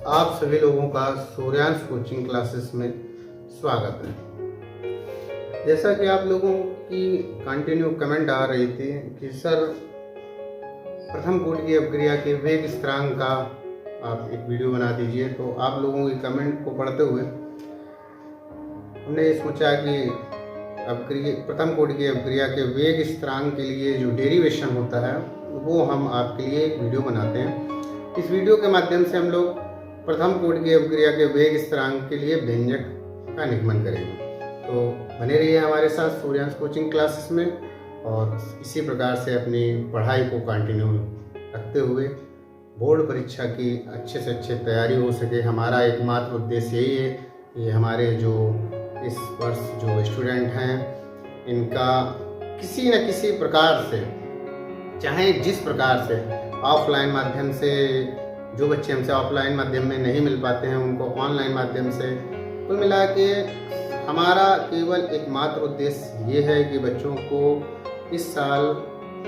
आप सभी लोगों का सूर्यांश कोचिंग क्लासेस में स्वागत है। जैसा कि आप लोगों की कंटिन्यू कमेंट आ रही थी कि सर प्रथम कोटि की अपक्रिया के वेग स्थिरांक का आप एक वीडियो बना दीजिए, तो आप लोगों की कमेंट को पढ़ते हुए हमने सोचा कि प्रथम कोटि की अपक्रिया के वेग स्थिरांक के लिए जो डेरिवेशन होता है वो हम आपके लिए एक वीडियो बनाते हैं। इस वीडियो के माध्यम से हम लोग प्रथम कोटि की अपक्रिया के वेग स्थिरांक के लिए व्यंजक का निगमन करेंगे। तो बने रहिए हमारे साथ सूर्यांश कोचिंग क्लासेस में, और इसी प्रकार से अपनी पढ़ाई को कंटिन्यू रखते हुए बोर्ड परीक्षा की अच्छे से अच्छे तैयारी हो सके। हमारा एकमात्र उद्देश्य यही है कि हमारे जो इस वर्ष जो स्टूडेंट हैं इनका किसी न किसी प्रकार से, चाहे जिस प्रकार से ऑफलाइन माध्यम से, जो बच्चे हमसे ऑफलाइन माध्यम में नहीं मिल पाते हैं उनको ऑनलाइन माध्यम से, कुल मिला के हमारा केवल एकमात्र उद्देश्य ये है कि बच्चों को इस साल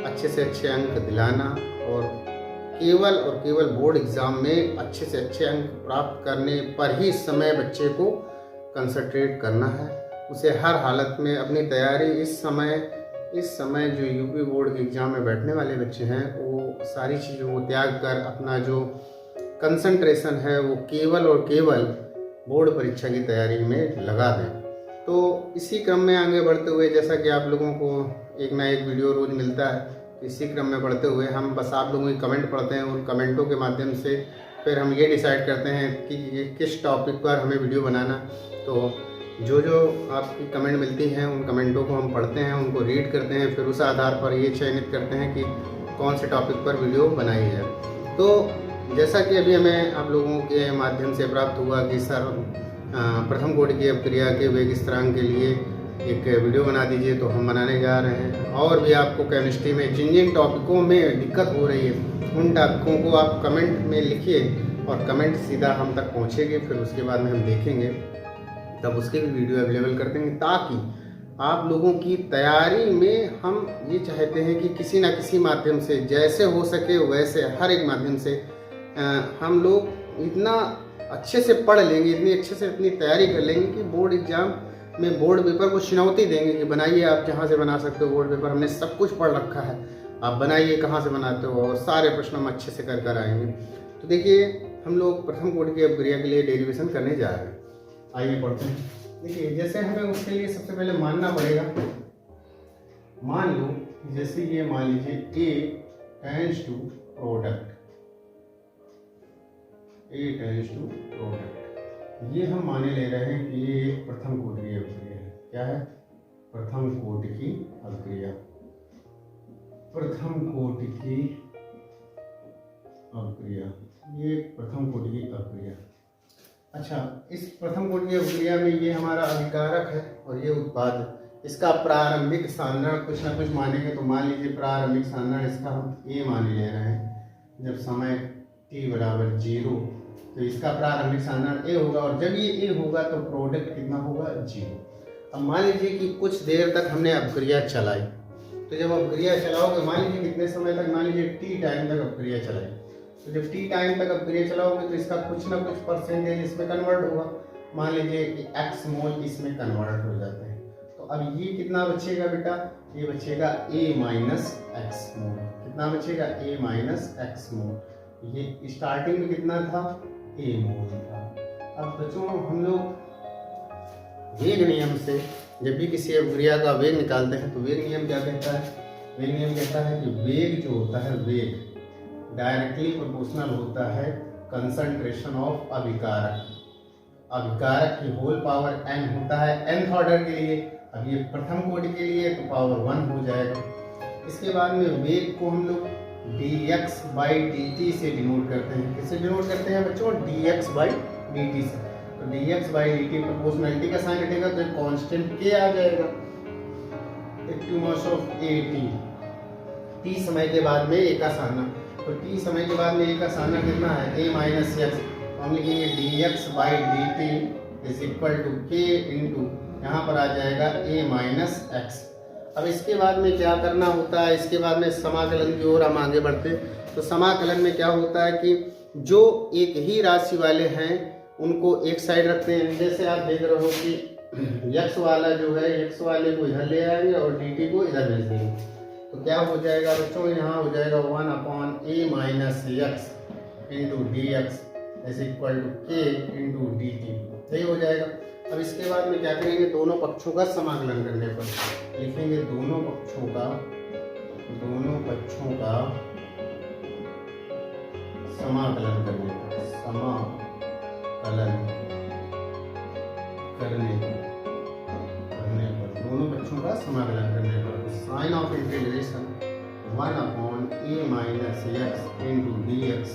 अच्छे से अच्छे अंक दिलाना और केवल बोर्ड एग्ज़ाम में अच्छे से अच्छे अंक प्राप्त करने पर ही इस समय बच्चे को कंसंट्रेट करना है। उसे हर हालत में अपनी तैयारी इस समय जो यूपी बोर्ड के एग्ज़ाम में बैठने वाले बच्चे हैं वो सारी चीज़ों को त्याग कर अपना जो कंसंट्रेशन है वो केवल और केवल बोर्ड परीक्षा की तैयारी में लगा दें। तो इसी क्रम में आगे बढ़ते हुए, जैसा कि आप लोगों को एक ना एक वीडियो रोज़ मिलता है, इसी क्रम में बढ़ते हुए हम बस आप लोगों की कमेंट पढ़ते हैं। उन कमेंटों के माध्यम से फिर हम ये डिसाइड करते हैं कि किस टॉपिक पर हमें वीडियो बनाना। तो जो आपकी कमेंट मिलती हैं उन कमेंटों को हम पढ़ते हैं, उनको रीड करते हैं, फिर उस आधार पर ये चयनित करते हैं कि कौन से टॉपिक पर वीडियो बनाई है। तो जैसा कि अभी हमें आप लोगों के माध्यम से प्राप्त हुआ कि सर प्रथम कोटि की अपक्रिया के वेग स्थिरांक के लिए एक वीडियो बना दीजिए, तो हम बनाने जा रहे हैं। और भी आपको केमिस्ट्री में जिन जिन टॉपिकों में दिक्कत हो रही है उन टॉपिकों को आप कमेंट में लिखिए और कमेंट सीधा हम तक पहुँचेगी, फिर उसके बाद में हम देखेंगे, तब उसके भी वीडियो अवेलेबल कर देंगे, ताकि आप लोगों की तैयारी में हम ये चाहते हैं कि किसी न किसी माध्यम से, जैसे हो सके वैसे हर एक माध्यम से हम लोग इतना अच्छे से पढ़ लेंगे, इतनी अच्छे से इतनी तैयारी कर लेंगे कि बोर्ड एग्जाम में बोर्ड पेपर को चुनौती देंगे कि बनाइए, आप जहाँ से बना सकते हो बोर्ड पेपर, हमने सब कुछ पढ़ रखा है, आप बनाइए, कहाँ से बनाते हो, और सारे प्रश्न हम अच्छे से कर आएंगे। तो देखिए हम लोग प्रथम कोटि की अपक्रिया के लिए डेरिवेशन करने जा रहे हैं। आइए पढ़ते हैं। देखिए जैसे हमें उसके लिए सबसे पहले मानना पड़ेगा, मान लो जैसे ये मान लीजिए A टेंड्स टू प्रोडक्ट, ये हम माने ले रहे हैं कि ये एक प्रथम कोटि की अपक्रिया है। क्या है? प्रथम कोटि की अपक्रिया, प्रथम कोटि की अपक्रिया, ये प्रथम कोटि की अपक्रिया। अच्छा, इस प्रथम कोटि की अपक्रिया में ये हमारा अभिकारक है और ये उत्पाद। इसका प्रारंभिक सांद्रण कुछ ना कुछ मानेंगे, तो मान लीजिए प्रारंभिक सांद्रण इसका हम A मान ले रहे हैं। जब समय t बराबर 0, तो इसका प्रारंभिक सांद्रण A होगा, और जब ये A होगा तो प्रोडक्ट कितना होगा? 0। अब मान लीजिए कि कुछ देर तक हमने अपक्रिया चलाई, तो जब अपक्रिया चलाओगे, मान लीजिए कितने समय तक, मान लीजिए t टाइम तक अपक्रिया चलाई, तो जब t टाइम तक अपक्रिया चलाओगे तो इसका कुछ ना कुछ परसेंटेज इसमें कन्वर्ट होगा। मान लीजिए कि x मोल इसमें कन्वर्ट हो जाते हैं, तो अब ये कितना बचेगा बेटा? ये बचेगा A माइनस एक्स मोल। कितना बचेगा? A माइनस एक्स मोल। ये स्टार्टिंग में कितना था? A मोल था। अब बच्चों हम लोग वेग नियम से जब भी किसी अपक्रिया का वेग निकालते हैं तो वेग नियम क्या कहता है? वेग नियम कहता है कि वेग जो होता है, वेग डायरेक्टली प्रोपोर्शनल होता है कंसंट्रेशन ऑफ अभिकारक। अभिकारक की होल पावर n होता है nth ऑर्डर के लिए। अब ये प्रथम कोटि के लिए तो पावर 1 हो जाएगा। इसके बाद में वेग को हम लोग dx/dt से डिनोट करते हैं। किससे डिनोट करते हैं बच्चों? dx/dt से। तो dx/dt प्रोपोर्शनलिटी का साइन हटेगा तो एक कांस्टेंट k आ जाएगा, एक्टिवमोस ऑफ t समय के बाद में a का साधना। तो t समय के बाद में a का साधना कितना है? a minus x. तो हम लिखेंगे dx/dt is equal to k into, यहाँ पर आ जाएगा a माइनस एक्स। अब इसके बाद में क्या करना होता है? इसके बाद में समाकलन की ओर हम आगे बढ़ते। तो समाकलन में क्या होता है कि जो एक ही राशि वाले हैं उनको एक साइड रखते हैं। जैसे आप देख रहे हो कि यक्स वाला जो है, यक्स वाले को इधर ले आएंगे और dt को इधर भेज देंगे, तो क्या हो जाएगा बच्चों, यहाँ हो जाएगा 1/a minus x into d x is equal to k into d t. सही हो जाएगा। अब इसके बाद में क्या करेंगे, दोनों पक्षों का समाकलन करने पर लिखेंगे दोनों पक्षों का समाकलन करने पर, दोनों पक्षों का समाकलन करने पर sign of integration 1/a minus x into d x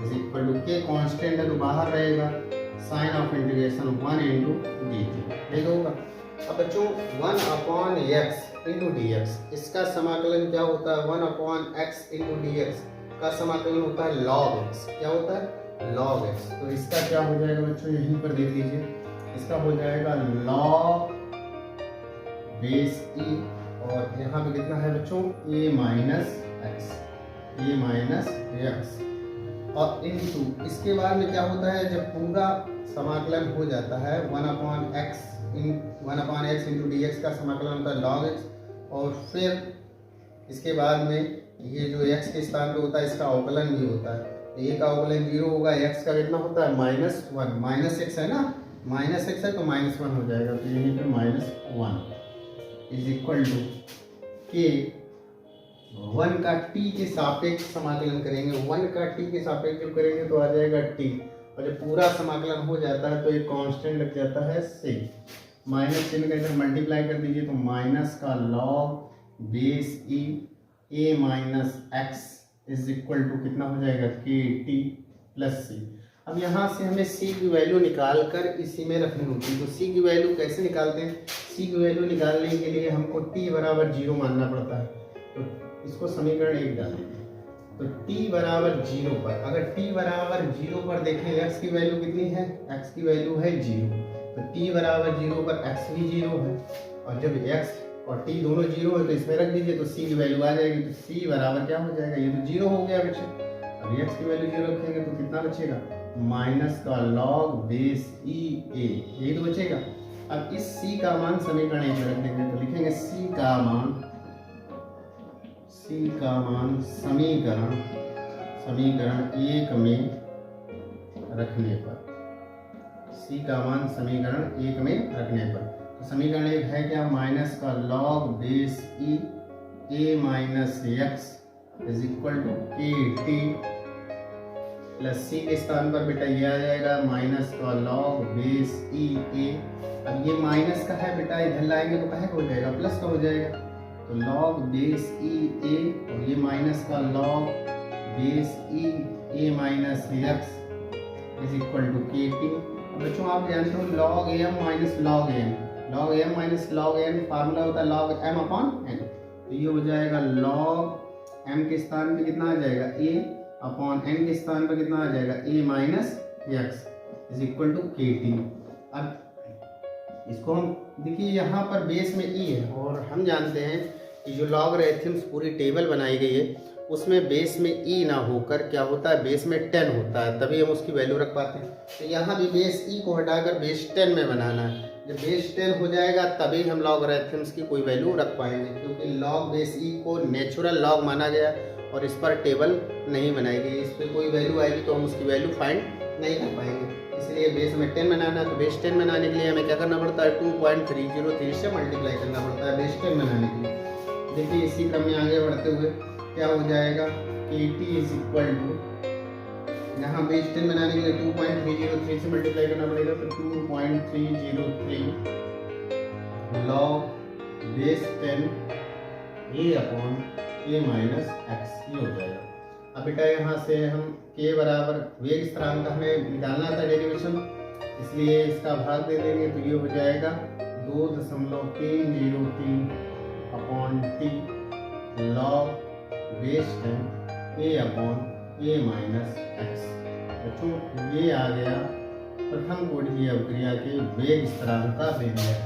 is equal to k constant है तो बाहर रहेगा, sign of integration 1 into d t होगा। अब बच्चों 1/x इंटू डी एक्स, इसका समाकलन क्या होता है, 1/x इंटू डी एक्स का समाकलन होता है log x। क्या होता है, log x। तो इसका क्या हो जाएगा बच्चों, यहीं पर देख लीजिए, इसका हो जाएगा log बेस e, और यहाँ पे कितना है बच्चों, a माइनस एक्स और इनटू, इसके बाद में क्या होता है, जब पूरा समाकलन हो जाता है 1/x इंटू डी एक्स का समाकलन होता है log x, और फिर इसके बाद में ये जो x के स्थान पे होता है इसका अवकलन भी होता है। a का अवकलन 0 होगा, x का कितना होता है -1, माइनस एक्स है ना, माइनस एक्स है तो -1 हो जाएगा, तो यहीं पे -1 इज इक्वल टू के 1 का t के सापेक्ष समाकलन करेंगे, 1 का t के सापेक्ष जब करेंगे तो आ जाएगा t, और जब पूरा समाकलन हो जाता है तो एक कांस्टेंट लग जाता है से, माइनस चिन्ह का इधर मल्टीप्लाई कर दीजिए तो माइनस का log base e a minus x is equal to कितना हो जाएगा, के टी प्लस सी। अब यहाँ से हमें c की वैल्यू निकाल कर इसी में रखनी होती है। तो c की वैल्यू कैसे निकालते हैं, c की वैल्यू निकालने के लिए हमको t बराबर 0 मानना पड़ता है, तो इसको समीकरण 1 डाल देंगे। तो t बराबर 0 पर, अगर t बराबर 0 पर देखें x की वैल्यू कितनी है, x की वैल्यू है 0, तो t बराबर 0 पर x भी 0 है, और जब x और t दोनों 0 है तो इसमें रख दीजिए तो c की वैल्यू आ जाएगी। तो c बराबर क्या हो जाएगा, ये तो 0 हो गया बच्चे, अब x की वैल्यू 0 रखेंगे तो कितना बचेगा, माइनस का log बेस e a, यही तो बचेगा। अब इस c का मान समीकरण 1 में रख देंगे, तो लिखेंगे c का मान समीकरण 1 में रखने पर, c का मान समीकरण 1 में रखने पर, तो समीकरण 1 है क्या, माइनस का log base e a minus x is equal to k t plus c के स्थान पर बेटा ये आ जाएगा माइनस का log बेस e a। अब ये माइनस का है बेटा, इधर लाएंगे तो कहे हो जाएगा, प्लस का हो जाएगा, तो log बेस e a, और ये माइनस का log base e a minus x is equal to k t. बच्चों आप जानते हो log m minus log n, log m minus log n formula होता है log m अपॉन n, तो ये हो जाएगा log m के स्थान पे कितना आ जाएगा, a अपॉन n के स्थान पर कितना आ जाएगा, a minus x is equal to k t. अब इसको हम देखिए, यहाँ पर बेस में e है, और हम जानते हैं कि जो लॉगरिथम्स पूरी टेबल बनाई गई है उसमें बेस में e ना होकर क्या होता है, बेस में 10 होता है, तभी हम उसकी वैल्यू रख पाते हैं। तो यहाँ भी बेस e को हटाकर बेस 10 में बनाना है, जब बेस 10 हो जाएगा तभी हम लॉगरिथम्स की कोई वैल्यू रख पाएंगे, क्योंकि लॉग बेस e को नेचुरल लॉग माना गया और इस पर टेबल नहीं बनाई गई, इस पर कोई वैल्यू आएगी तो हम उसकी वैल्यू फाइंड नहीं कर पाएंगे। इसलिए बेस में 10 बनाना है, तो बेस 10 बनाने के लिए हमें क्या करना पड़ता है, 2.303 से मल्टीप्लाई करना पड़ता है बेस 10 बनाने के लिए। देखिए इसी क्रम में आगे बढ़ते हुए क्या हो जाएगा, के टी इज इक्वल टू, यहाँ बेस 10 बनाने के लिए 2.303 से मल्टीप्लाई करना पड़ेगा, तो 2.303 log base 10 a upon a minus x, ये हो जाएगा। अब बेटा यहाँ से हम k बराबर वेग स्थिरांक का हमें निकालना था डेरिवेशन, इसलिए इसका भाग दे देंगे, तो ये हो जाएगा 2.303 upon T log base 10 a upon a minus x. बच्चों ये आ गया प्रथम कोटि अवक्रिया के वेग स्थिरांक का व्यंजक।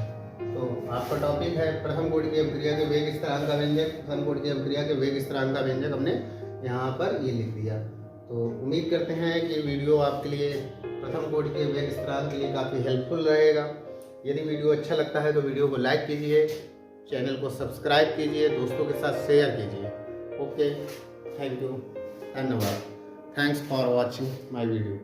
तो आपका टॉपिक है प्रथम कोटि की अवक्रिया के वेग स्थिरांक का व्यंजक। प्रथम कोटि की अवक्रिया के वेग स्थिरांक का व्यंजक हमने यहाँ पर ये लिख दिया। तो उम्मीद करते हैं कि वीडियो आपके लिए प्रथम कोटि के वेग स्थिरांक के लिए काफ़ी हेल्पफुल रहेगा। यदि वीडियो अच्छा लगता है तो वीडियो को लाइक कीजिए, चैनल को सब्सक्राइब कीजिए, दोस्तों के साथ शेयर कीजिए। ओके, थैंक यू, धन्यवाद। Thanks for watching my video.